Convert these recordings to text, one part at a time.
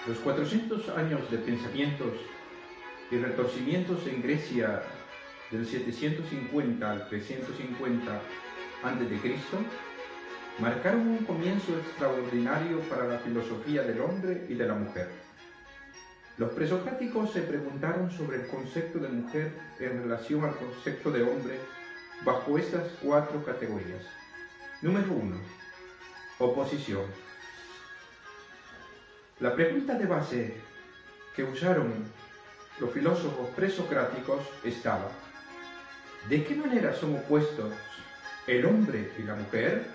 Los 400 años de pensamientos y retorcimientos en Grecia del 750 al 350 a.C. marcaron un comienzo extraordinario para la filosofía del hombre y de la mujer. Los presocráticos se preguntaron sobre el concepto de mujer en relación al concepto de hombre bajo estas 4 categorías. Número 1. Oposición. La pregunta de base que usaron los filósofos presocráticos estaba: ¿de qué manera son opuestos el hombre y la mujer?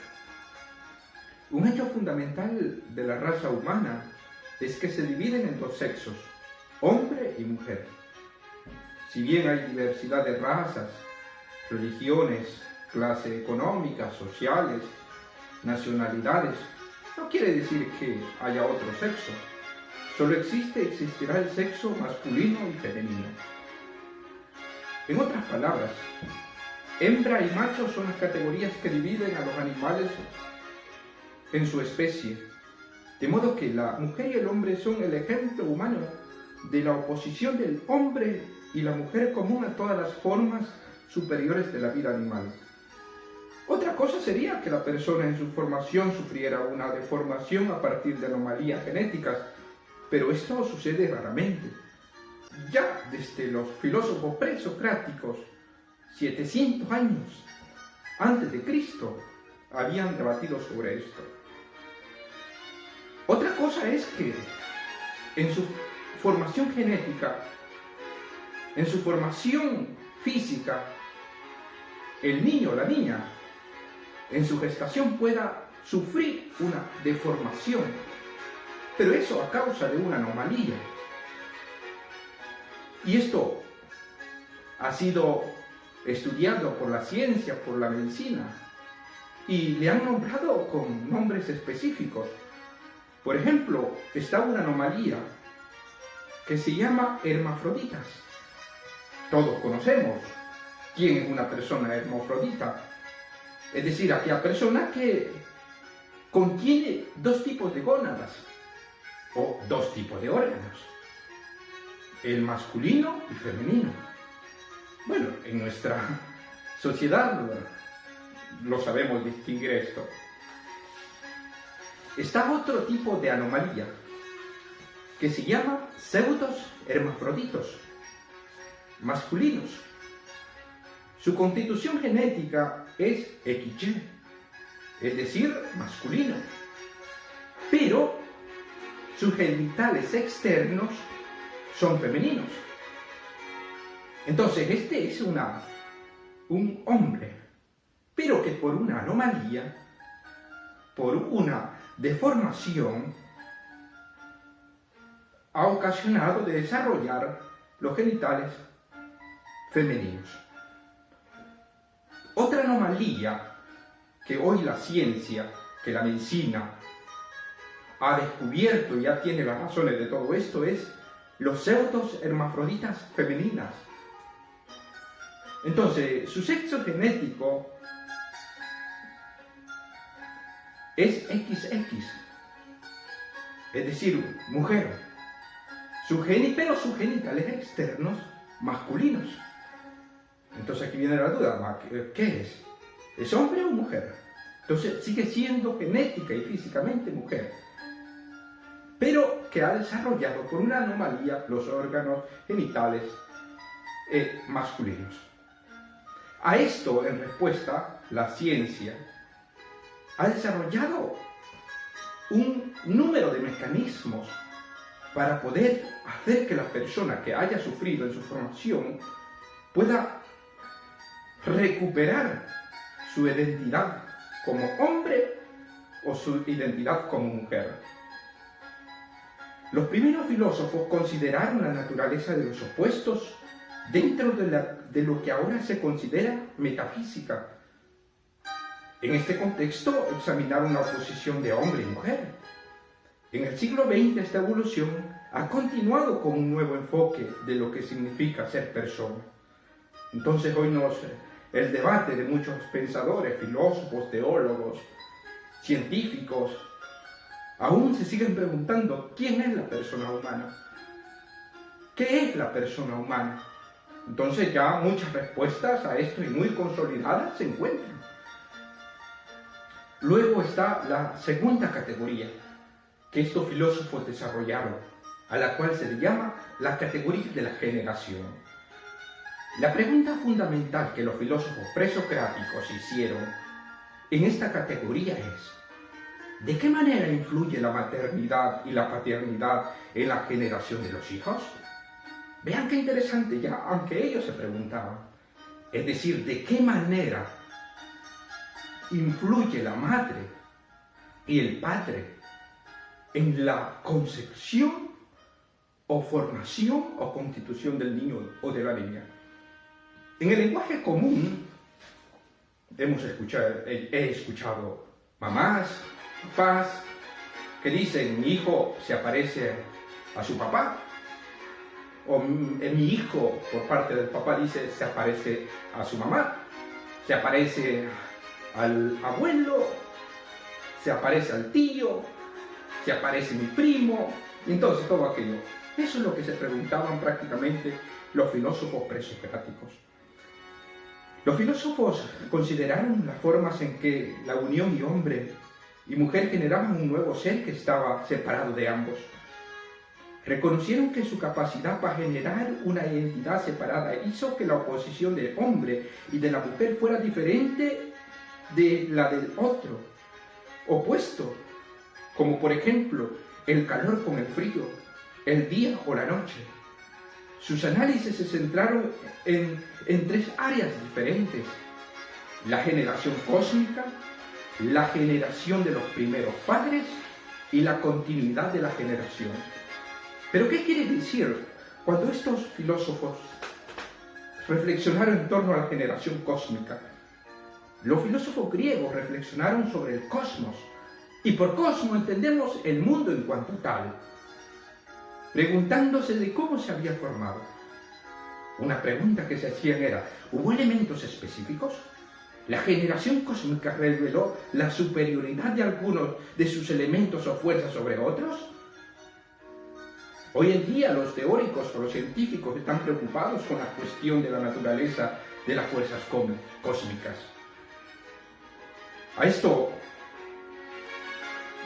Un hecho fundamental de la raza humana es que se dividen en 2 sexos, hombre y mujer. Si bien hay diversidad de razas, religiones, clases económicas, sociales, nacionalidades, no quiere decir que haya otro sexo. Solo existirá el sexo masculino y femenino. En otras palabras, hembra y macho son las categorías que dividen a los animales en su especie, de modo que la mujer y el hombre son el ejemplo humano de la oposición del hombre y la mujer común a todas las formas superiores de la vida animal. Otra cosa sería que la persona en su formación sufriera una deformación a partir de anomalías genéticas, pero esto sucede raramente. Ya desde los filósofos presocráticos, 700 años antes de Cristo, habían debatido sobre esto. Otra cosa es que en su formación genética, en su formación física, el niño o la niña en su gestación pueda sufrir una deformación, pero eso a causa de una anomalía. Y esto ha sido estudiado por la ciencia, por la medicina, y le han nombrado con nombres específicos. Por ejemplo, está una anomalía que se llama hermafroditas. Todos conocemos quién es una persona hermafrodita. Es decir, aquella persona que contiene 2 tipos de gónadas o 2 tipos de órganos, el masculino y femenino. Bueno, en nuestra sociedad lo sabemos distinguir esto. Está otro tipo de anomalía que se llama pseudos hermafroditos, masculinos. Su constitución genética es XY, es decir, masculino, pero sus genitales externos son femeninos. Entonces, este es un hombre, pero que por una anomalía, por una deformación, ha ocasionado de desarrollar los genitales femeninos. Otra anomalía que hoy la ciencia, que la medicina ha descubierto y ya tiene las razones de todo esto es los pseudos hermafroditas femeninas. Entonces, su sexo genético es XX, es decir, mujer, pero sus genitales externos masculinos. Entonces aquí viene la duda, ¿qué es? ¿Es hombre o mujer? Entonces sigue siendo genética y físicamente mujer, pero que ha desarrollado por una anomalía los órganos genitales masculinos. A esto, en respuesta, la ciencia ha desarrollado un número de mecanismos para poder hacer que la persona que haya sufrido en su formación pueda recuperar su identidad como hombre o su identidad como mujer. Los primeros filósofos consideraron la naturaleza de los opuestos dentro de lo que ahora se considera metafísica. En este contexto examinaron la oposición de hombre y mujer. En el siglo XX esta evolución ha continuado con un nuevo enfoque de lo que significa ser persona. Entonces hoy el debate de muchos pensadores, filósofos, teólogos, científicos, aún se siguen preguntando quién es la persona humana. ¿Qué es la persona humana? Entonces ya muchas respuestas a esto y muy consolidadas se encuentran. Luego está la segunda categoría que estos filósofos desarrollaron, a la cual se le llama la categoría de la generación. La pregunta fundamental que los filósofos presocráticos hicieron en esta categoría es: ¿de qué manera influye la maternidad y la paternidad en la generación de los hijos? Vean qué interesante, ya aunque ellos se preguntaban. Es decir, ¿de qué manera influye la madre y el padre en la concepción o formación o constitución del niño o de la niña? En el lenguaje común he escuchado mamás, papás que dicen: mi hijo se aparece a su papá, o mi hijo por parte del papá dice se aparece a su mamá, se aparece al abuelo, se aparece al tío, se aparece mi primo, y entonces todo aquello. Eso es lo que se preguntaban prácticamente los filósofos presocráticos. Los filósofos consideraron las formas en que la unión de hombre y mujer generaban un nuevo ser que estaba separado de ambos. Reconocieron que su capacidad para generar una identidad separada hizo que la oposición del hombre y de la mujer fuera diferente de la del otro, opuesto, como por ejemplo el calor con el frío, el día o la noche. Sus análisis se centraron en tres áreas diferentes: la generación cósmica, la generación de los primeros padres y la continuidad de la generación. ¿Pero qué quiere decir cuando estos filósofos reflexionaron en torno a la generación cósmica? Los filósofos griegos reflexionaron sobre el cosmos, y por cosmos entendemos el mundo en cuanto tal, preguntándose de cómo se había formado. Una pregunta que se hacían era: ¿hubo elementos específicos? ¿La generación cósmica reveló la superioridad de algunos de sus elementos o fuerzas sobre otros? Hoy en día los teóricos o los científicos están preocupados con la cuestión de la naturaleza de las fuerzas cósmicas. A esto,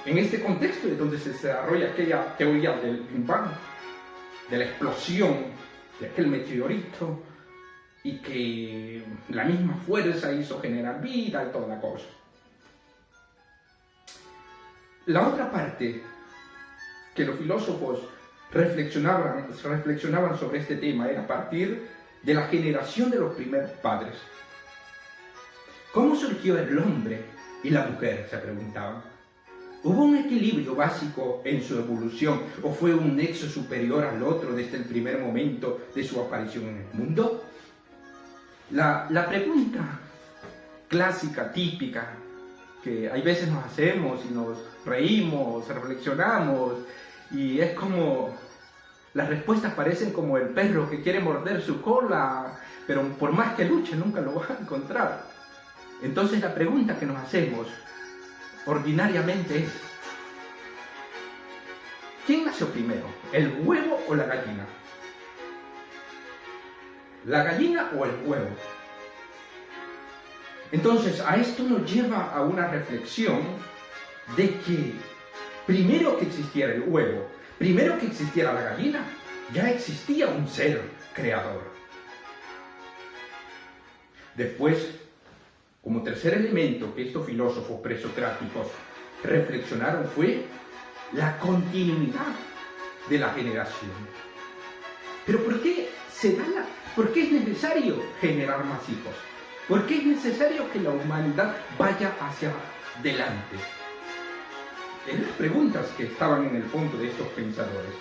en este contexto es donde se desarrolla aquella teoría del Big Bang, de la explosión de aquel meteorito, y que la misma fuerza hizo generar vida y toda la cosa. La otra parte que los filósofos reflexionaban sobre este tema era a partir de la generación de los primeros padres. ¿Cómo surgió el hombre y la mujer?, se preguntaban. ¿Hubo un equilibrio básico en su evolución o fue un nexo superior al otro desde el primer momento de su aparición en el mundo? La pregunta clásica, típica, que hay veces nos hacemos y nos reímos, reflexionamos, y es como las respuestas parecen como el perro que quiere morder su cola, pero por más que luche nunca lo va a encontrar. Entonces la pregunta que nos hacemos ordinariamente es: ¿quién nació primero, el huevo o la gallina? ¿La gallina o el huevo? Entonces a esto nos lleva a una reflexión de que primero que existiera el huevo, primero que existiera la gallina, ya existía un ser creador. Después, como tercer elemento que estos filósofos presocráticos reflexionaron, fue la continuidad de la generación. ¿Pero por qué por qué es necesario generar más hijos? ¿Por qué es necesario que la humanidad vaya hacia adelante? Eran las preguntas que estaban en el fondo de estos pensadores.